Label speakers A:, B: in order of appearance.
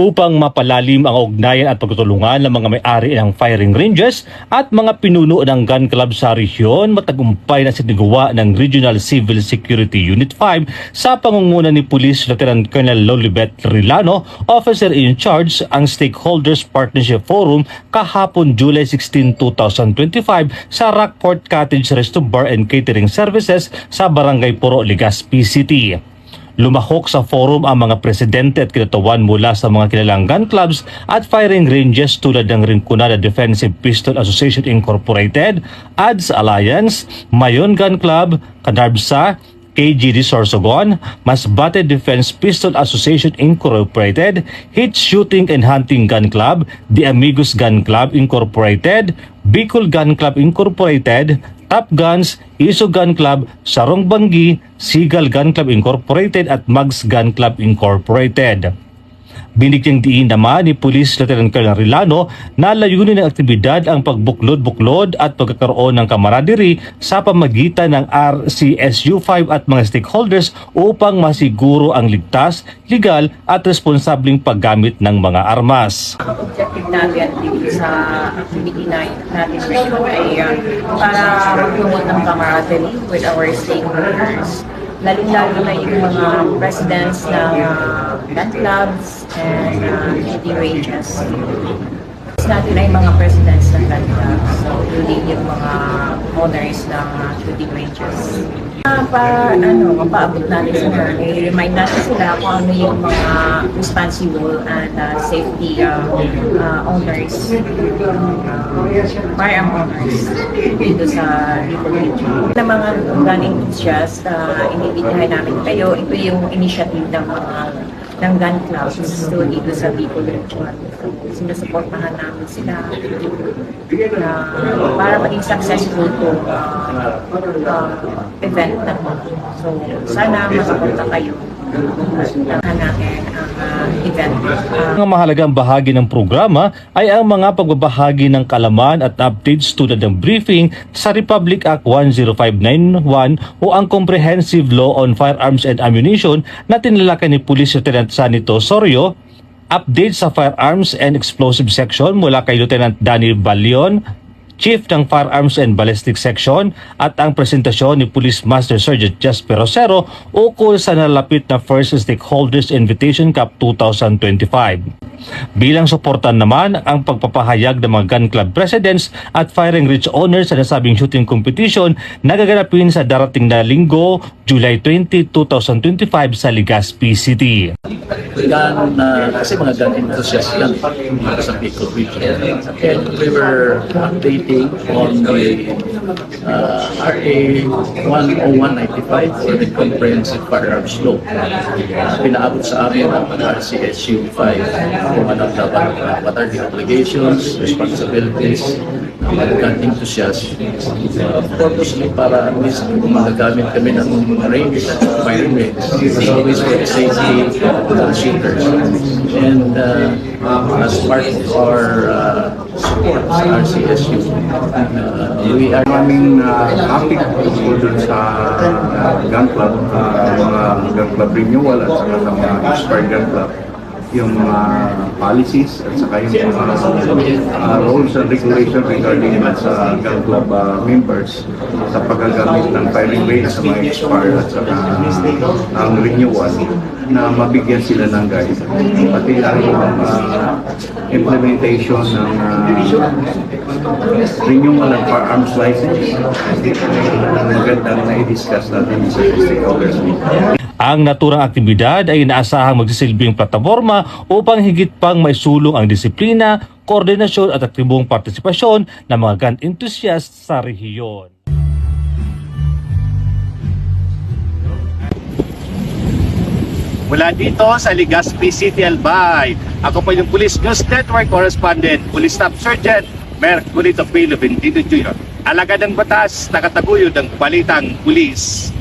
A: upang mapalalim ang ugnayan at pagtutulungan ng mga may-ari ng firing ranges at mga pinuno ng gun club sa rehiyon. Matagumpay na sinagawa ng Regional Civil Security Unit 5 sa pangunguna ni Police Lieutenant Colonel Lolibet Rilano, Officer in Charge, ang Stakeholders Partnership Forum kahapon July 16, 2025 sa Rockport Cottage Resto Bar and Catering Services sa Barangay Puro, Legazpi City. Lumahok sa forum ang mga presidente at kinatawan mula sa mga kilalang gun clubs at firing ranges tulad ng Rinconada Defensive Pistol Association Incorporated, ADS Alliance, Mayon Gun Club, Canarbsa, KGD Sorsogon, Masbate Defense Pistol Association Incorporated, Hit Shooting and Hunting Gun Club, The Amigos Gun Club Incorporated, Bicol Gun Club Incorporated, Top Guns, Iso Gun Club, Sarong Banggi, Sigal Gun Club Incorporated at Mags Gun Club Incorporated. Binigyang diin naman ni Police Lieutenant Colonel Rilano na layunin ng aktibidad ang pagbuklod-buklod at pagkakaroon ng camaraderie sa pamagitan ng RCSU-5 at mga stakeholders upang masiguro ang ligtas, legal at responsableng paggamit ng mga armas.
B: Ang objective natin dito sa activity natin ngayon ay para mag-promote ng camaraderie with our stakeholders. Lalong-lalo na yung mga presidents ng gun clubs and shooting ranges. Natin ay mga presidents ng gun clubs, so including yung mga owners ng shooting ranges. Mapaabot natin sila, i-remind natin sila kung ano yung mga responsible and safety owners, firearm owners dito sa Bicol region. Na mga gun enthusiasts, inibitahan namin kayo, ito yung initiative ng gun clubs dito sa Bicol region. Sinusuportahan namin sila para maging successful itong event na po. So, sana masuporta kayo natin ang event.
A: Ang mahalagang bahagi ng programa ay ang mga pagbabahagi ng kaalaman at updates tulad ng briefing sa Republic Act 10591 o ang Comprehensive Law on Firearms and Ammunition na tinalakan ni Police Lieutenant Sanito Sorio, update sa Firearms and Explosive Section mula kay Lieutenant Danny Balion, Chief ng Firearms and Ballistic Section, at ang presentasyon ni Police Master Sergeant Jasper Rosero ukol sa nalapit na First Stakeholders Invitation Cup 2025. Bilang suportan naman ang pagpapahayag ng mga gun club presidents at firing range owners sa nasabing shooting competition na gaganapin sa darating na linggo, July 20, 2025 sa Legazpi City.
C: Kasi mga gun enthusiasts yan sa Bicol region. And we were updating on the RA 10195 for the Comprehensive Firearms Law. Pinaabot sa amin ang RCSU-5 kung ano dapat, what are the obligations, responsibilities ng mga gun enthusiasts. Purposely para at least magagamit kami ng range at firing range. It's always for the safety of the shooters. And as part of our support sa RCSU, we are
D: happy tungkol dun sa gun club, mga gun club renewal at saka sa mga expired gun club, yung policies at saka yung mga rules and regulations regarding sa gun club members sa paggagamit ng firing range sa mga expired at saka ang renewal na mabigyan sila ng guide. Pati ang implementation ng renewal ng firearms license, magandang na-discuss natin sa stakeholders meeting.
A: Ang naturang aktibidad ay inaasahang magsisilbing plataforma upang higit pang maisulong ang disiplina, koordinasyon at aktibong partisipasyon ng mga gun enthusiasts sa rehiyon. Mula dito sa Legazpi City, Albay, ako po yung Police News Network Correspondent, Police Staff Sergeant Merculito Pilo Bendito Jr. Alagad ng batas, nakataguyod ng balitang pulis.